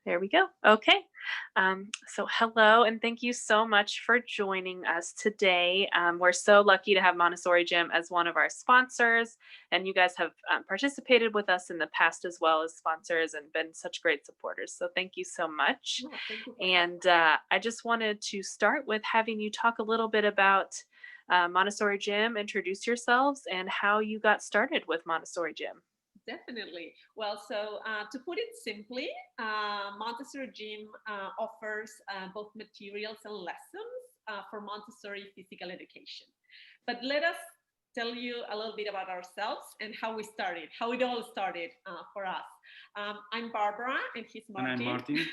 There we go. Okay. So, hello, and thank you so much for joining us today. We're so lucky to have Montessori Gym as one of our sponsors, and you guys have participated with us in the past as well as sponsors and been such great supporters. So, thank you so much. No, thank you for having And I just wanted to start with having you talk a little bit about Montessori Gym, introduce yourselves, and how you got started with Montessori Gym. Definitely. Well, so to put it simply, Montessori Gym offers both materials and lessons for Montessori physical education. But let us tell you a little bit about ourselves and how we started, how it all started for us. I'm Barbara and he's And I'm Martin, Martin.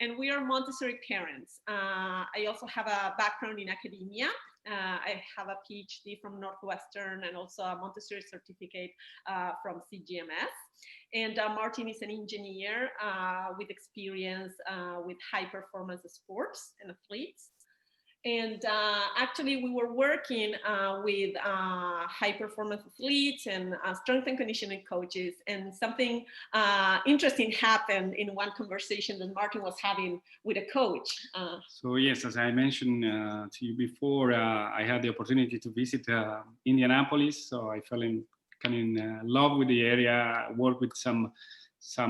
and we are Montessori parents. I also have a background in academia. I have a PhD from Northwestern and also a Montessori certificate from CGMS. And Martin is an engineer with experience with high performance sports and athletes. And actually, we were working with high performance athletes and strength and conditioning coaches. And something interesting happened in one conversation that Martin was having with a coach. So yes, as I mentioned to you before, I had the opportunity to visit Indianapolis. So I fell in kind of in love with the area. Worked with some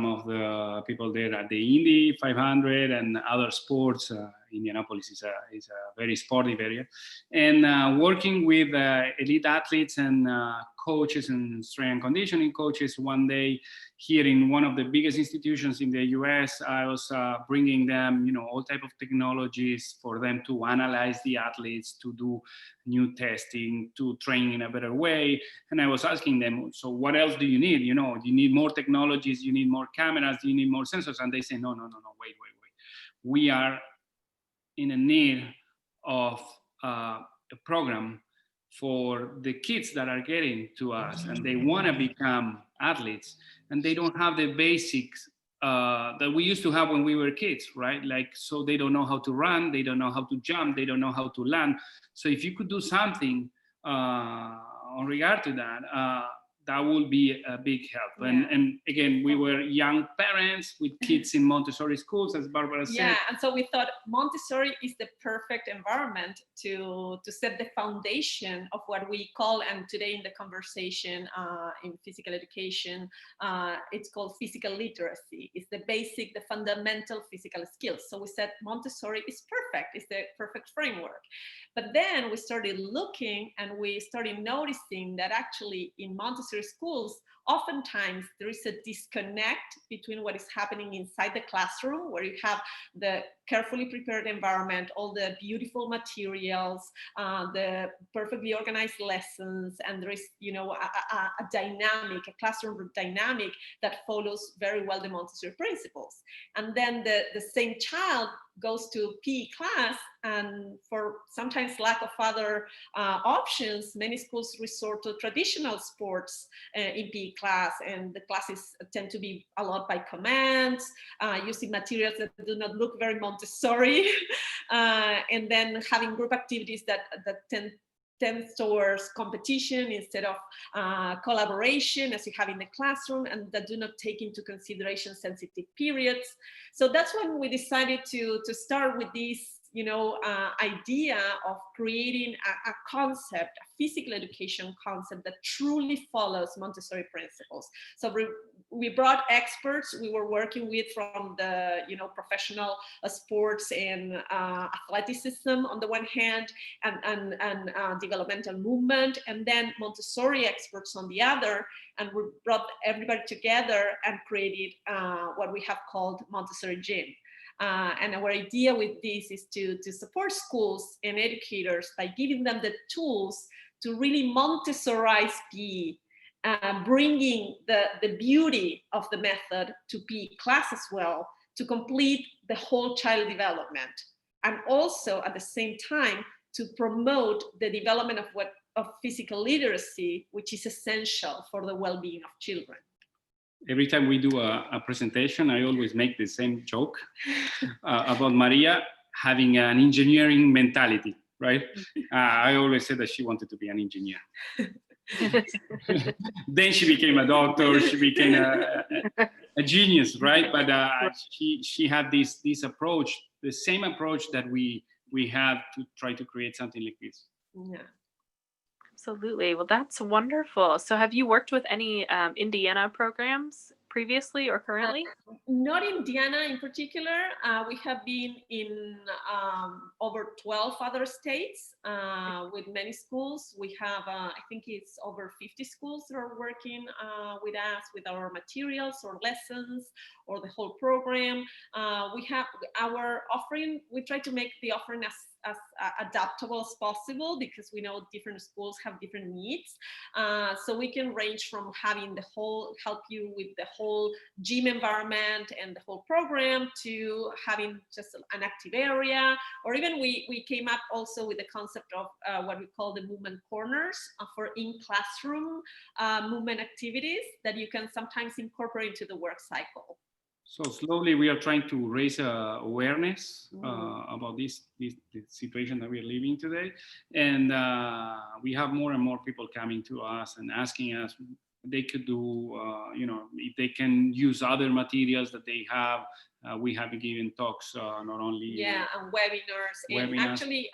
of the people there at the Indy 500 and other sports. Indianapolis is a very sportive area, and working with elite athletes and coaches and strength and conditioning coaches. One day, here in one of the biggest institutions in the U.S., I was bringing them, all type of technologies for them to analyze the athletes, to do new testing, to train in a better way. And I was asking them, so what else do you need? Do you need more technologies? Do you need more cameras? Do you need more sensors? And they say, no, wait. We are in a need of a program for the kids that are getting to us and they want to become athletes and they don't have the basics that we used to have when we were kids, right? Like, so they don't know how to run, they don't know how to jump, they don't know how to land. So if you could do something on regard to that, that would be a big help. Yeah. And again, we were young parents with kids in Montessori schools, as Barbara said. Yeah, and so we thought Montessori is the perfect environment to set the foundation of what we call, and today in the conversation in physical education, it's called physical literacy. It's the basic, the fundamental physical skills. So we said Montessori is perfect, it's the perfect framework. But then we started looking and we started noticing that actually in Montessori schools, oftentimes there is a disconnect between what is happening inside the classroom, where you have the carefully prepared environment, all the beautiful materials, the perfectly organized lessons, and there is, a dynamic, a classroom dynamic that follows very well the Montessori principles. And then the same child goes to PE class, and for sometimes lack of other options, many schools resort to traditional sports in PE class, and the classes tend to be a lot by commands, using materials that do not look very Montessori, and then having group activities that tends towards competition instead of collaboration as you have in the classroom, and that do not take into consideration sensitive periods. So that's when we decided to start with this idea of creating a concept, a physical education concept that truly follows Montessori principles. So we brought experts we were working with from the professional sports and athleticism on the one hand, and developmental movement, and then Montessori experts on the other, and we brought everybody together and created what we have called Montessori Gym. And our idea with this is to support schools and educators by giving them the tools to really Montessorize PE, bringing the beauty of the method to PE class as well, to complete the whole child development, and also at the same time to promote the development of physical literacy, which is essential for the well-being of children. Every time we do a presentation, I always make the same joke about Maria having an engineering mentality, right? I always said that she wanted to be an engineer. Then she became a doctor. She became a genius, right? But she had this approach, the same approach that we have to try to create something like this. Yeah. Absolutely. Well, that's wonderful. So have you worked with any Indiana programs previously or currently? Not Indiana in particular. We have been in over 12 other states with many schools. We have, I think it's over 50 schools that are working with us, with our materials or lessons or the whole program. We have our offering, we try to make the offering as adaptable as possible, because we know different schools have different needs. So we can range from having the whole, help you with the whole gym environment and the whole program, to having just an active area, or even we came up also with the concept of what we call the movement corners for in-classroom movement activities that you can sometimes incorporate into the work cycle. So slowly we are trying to raise awareness about this situation that we are living today. And we have more and more people coming to us and asking us what they could do, if they can use other materials that they have. We have been giving talks, not only and webinars. And actually,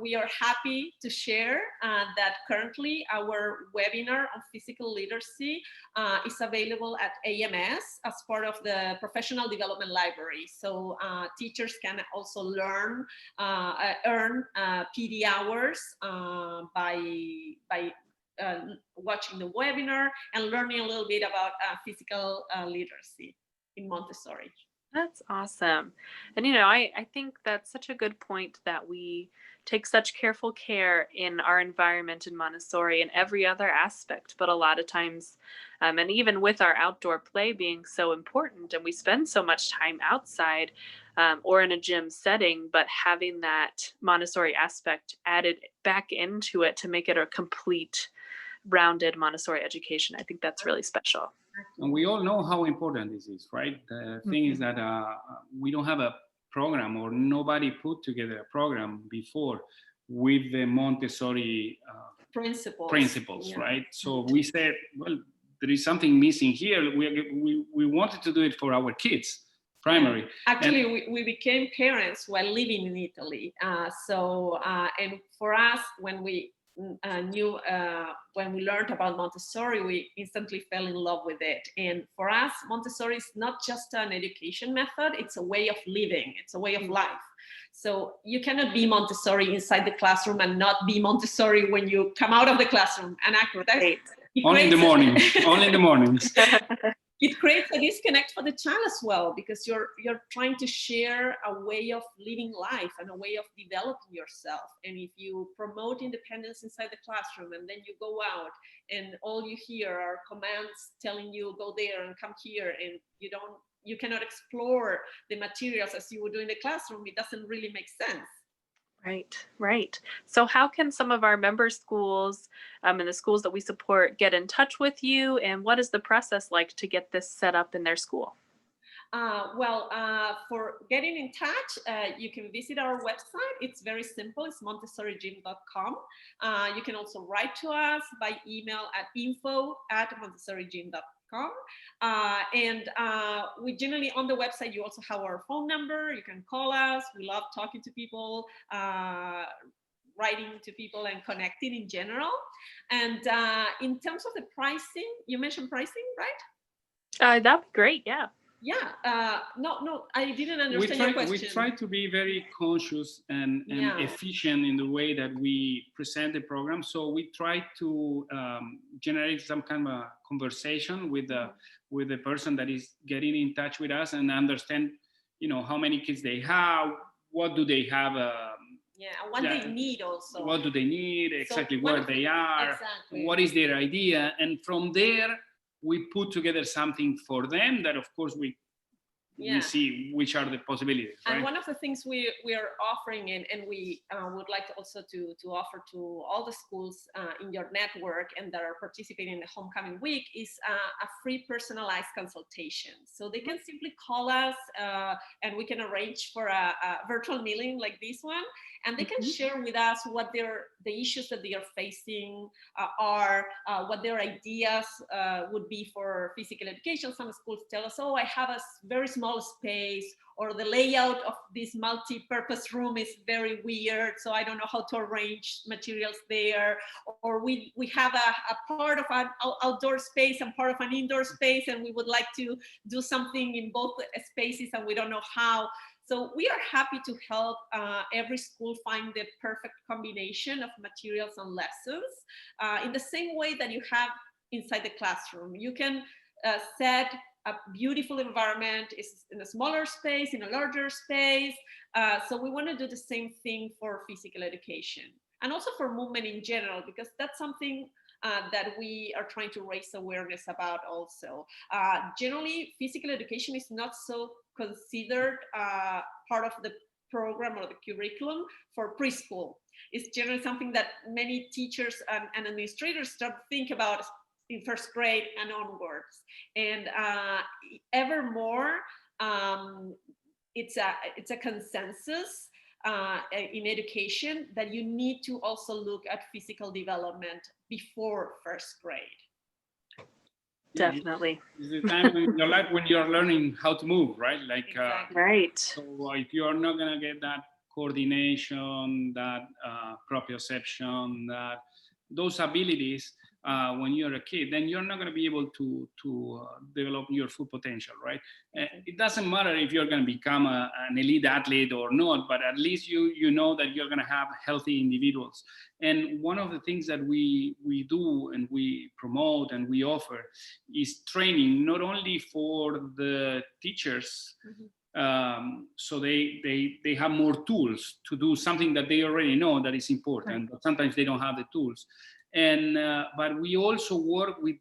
we are happy to share that currently our webinar on physical literacy is available at AMS as part of the Professional Development Library. So teachers can also learn, earn PD hours by watching the webinar and learning a little bit about physical literacy in Montessori. That's awesome. And, I think that's such a good point that we take such careful care in our environment in Montessori and every other aspect. But a lot of times, and even with our outdoor play being so important, and we spend so much time outside or in a gym setting, but having that Montessori aspect added back into it to make it a complete, rounded Montessori education, I think that's really special. And we all know how important this is, right? The thing is that we don't have a program, or nobody put together a program before with the Montessori principles, right? So we said, well, there is something missing here. We wanted to do it for our kids, primary. Actually, we became parents while living in Italy. And for us, when we when we learned about Montessori, we instantly fell in love with it. And for us, Montessori is not just an education method, it's a way of living, it's a way of life. So you cannot be Montessori inside the classroom and not be Montessori when you come out of the classroom. And only in the morning, only in the mornings. It creates a disconnect for the child as well, because you're trying to share a way of living life and a way of developing yourself. And if you promote independence inside the classroom and then you go out and all you hear are commands telling you go there and come here, and you cannot explore the materials as you would do in the classroom, it doesn't really make sense. Right. So how can some of our member schools and the schools that we support get in touch with you? And what is the process like to get this set up in their school? For getting in touch, you can visit our website. It's very simple. It's montessorigym.com. You can also write to us by email at info@montessorigym.com. We generally, on the website, you also have our phone number. You can call us. We love talking to people, writing to people, and connecting in general. And in terms of the pricing, you mentioned pricing, right? That'd be great. Yeah. No, I didn't understand your question. We try to be very conscious and efficient in the way that we present the program. So we try to generate some kind of a conversation with the person that is getting in touch with us, and understand, how many kids they have, what do they have. What they need also. What do they need, exactly, so where they are, what is their idea, and from there, we put together something for them that, of course, we we see which are the possibilities, right? And one of the things we are offering, and we would like also to offer to all the schools in your network and that are participating in the Homecoming Week, is a free personalized consultation. So they can simply call us and we can arrange for a virtual meeting like this one, and they can share with us what the issues that they are facing are, what their ideas would be for physical education. Some schools tell us, oh, I have a very small space, or the layout of this multi-purpose room is very weird, so I don't know how to arrange materials there. Or we have a part of an outdoor space and part of an indoor space, and we would like to do something in both spaces and we don't know how. So we are happy to help every school find the perfect combination of materials and lessons in the same way that you have inside the classroom. You can set a beautiful environment is in a smaller space, in a larger space. So we want to do the same thing for physical education and also for movement in general, because that's something that we are trying to raise awareness about also. Generally, physical education is not so considered part of the program or the curriculum for preschool. It's generally something that many teachers and administrators start to think about in first grade and onwards. And ever more, it's a consensus in education that you need to also look at physical development before first grade. Definitely. It's the time in your life when you're learning how to move, right? Like, Exactly. Right. So if you're not gonna get that coordination, that proprioception, that those abilities when you're a kid, then you're not going to be able to develop your full potential, right? It doesn't matter if you're going to become an elite athlete or not, but at least you know that you're going to have healthy individuals. And one of the things that we do and we promote and we offer is training, not only for the teachers, so they have more tools to do something that they already know that is important, but sometimes they don't have the tools. And but we also work with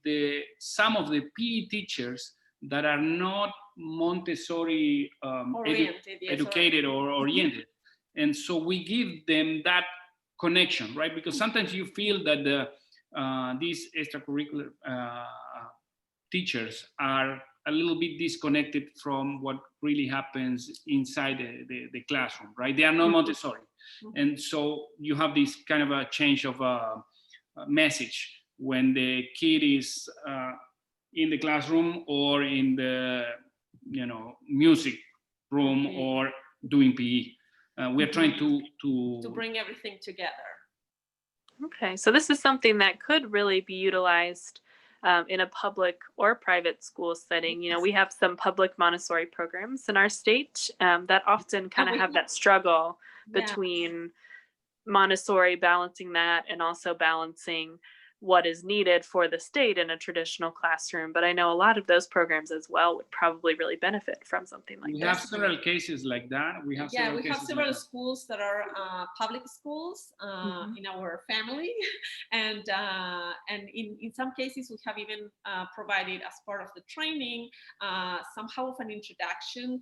some of the PE teachers that are not Montessori educated or oriented, and so we give them that connection, right? Because sometimes you feel that these extracurricular teachers are a little bit disconnected from what really happens inside the classroom, right? They are not Montessori, and so you have this kind of a change of message when the kid is in the classroom or in the music room or doing PE. We're trying to bring everything together. Okay, so this is something that could really be utilized in a public or private school setting. You know, we have some public Montessori programs in our state that often kind of have that struggle between Montessori, balancing that and also balancing what is needed for the state in a traditional classroom. But I know a lot of those programs as well would probably really benefit from something like this. We have several cases like that. We have several schools that are public schools in our family, and in some cases we have even provided as part of the training somehow of an introduction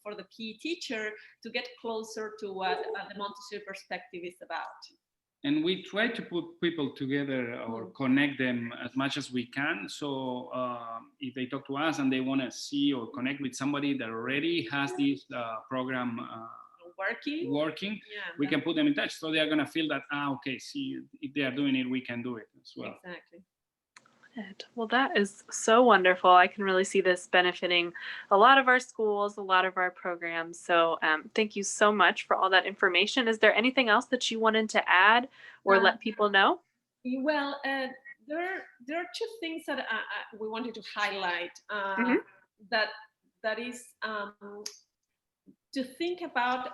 for the PE teacher to get closer to what the Montessori perspective is about. And we try to put people together or connect them as much as we can. So if they talk to us and they want to see or connect with somebody that already has this program working, we can put them in touch. So they are going to feel that, okay, see, if they are doing it, we can do it as well. Exactly. Well, that is so wonderful. I can really see this benefiting a lot of our schools, a lot of our programs. So thank you so much for all that information. Is there anything else that you wanted to add or let people know? Well, there are two things that we wanted to highlight that is to think about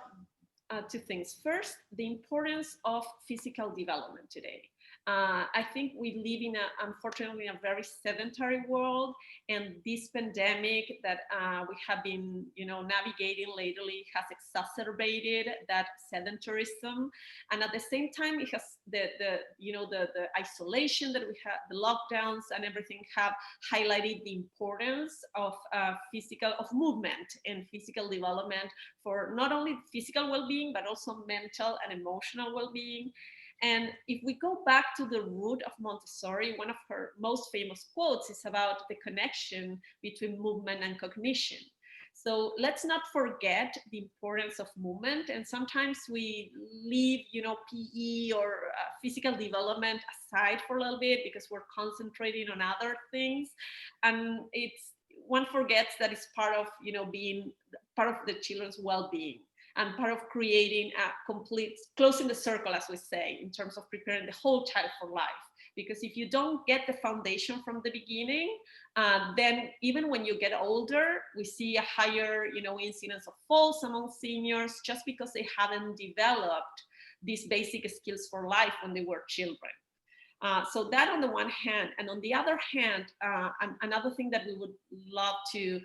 two things. First, the importance of physical development today. I think we live in unfortunately, a very sedentary world, and this pandemic that we have been, navigating lately has exacerbated that sedentarism, and at the same time, it has the isolation that we have, the lockdowns and everything have highlighted the importance of movement and physical development for not only physical well-being but also mental and emotional well-being. And if we go back to the root of Montessori, one of her most famous quotes is about the connection between movement and cognition. So let's not forget the importance of movement. And sometimes we leave, PE or physical development aside for a little bit because we're concentrating on other things. And one forgets that it's part of, being part of the children's well-being, and part of creating a complete, closing the circle, as we say, in terms of preparing the whole child for life. Because if you don't get the foundation from the beginning, then even when you get older, we see a higher, incidence of falls among seniors just because they haven't developed these basic skills for life when they were children. So that on the one hand, and on the other hand, another thing that we would love to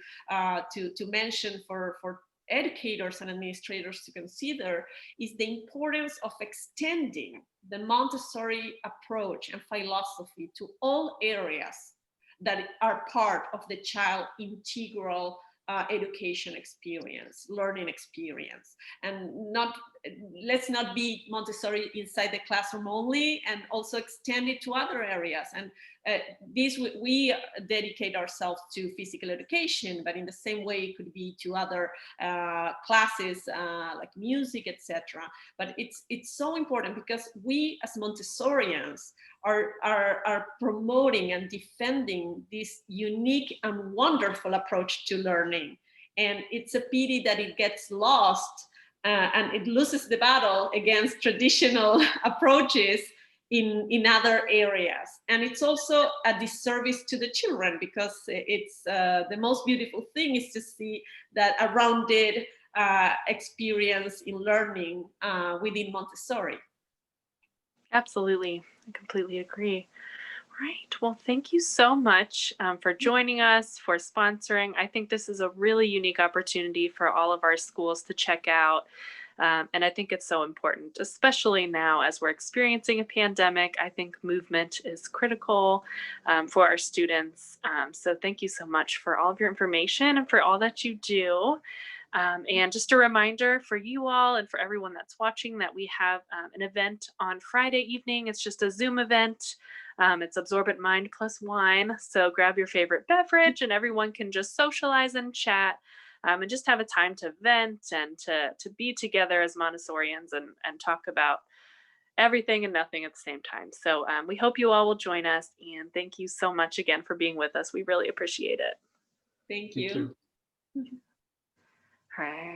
mention for educators and administrators to consider is the importance of extending the Montessori approach and philosophy to all areas that are part of the child integral education experience, learning experience. And let's not be Montessori inside the classroom only, and also extend it to other areas. And we dedicate ourselves to physical education, but in the same way it could be to other classes like music, etc. But it's so important because we as Montessorians are promoting and defending this unique and wonderful approach to learning. And it's a pity that it gets lost and it loses the battle against traditional approaches in other areas. And it's also a disservice to the children, because it's the most beautiful thing is to see that a rounded experience in learning within Montessori. Absolutely. I completely agree. Right. Well, thank you so much for joining us, for sponsoring. I think this is a really unique opportunity for all of our schools to check out. And I think it's so important, especially now as we're experiencing a pandemic. I think movement is critical for our students. So thank you so much for all of your information and for all that you do. And just a reminder for you all and for everyone that's watching that we have an event on Friday evening. It's just a Zoom event. It's Absorbent Mind plus Wine. So grab your favorite beverage and everyone can just socialize and chat and just have a time to vent and to be together as Montessorians and talk about everything and nothing at the same time. So we hope you all will join us. And thank you so much again for being with us. We really appreciate it. Thank Thank you. you. All right.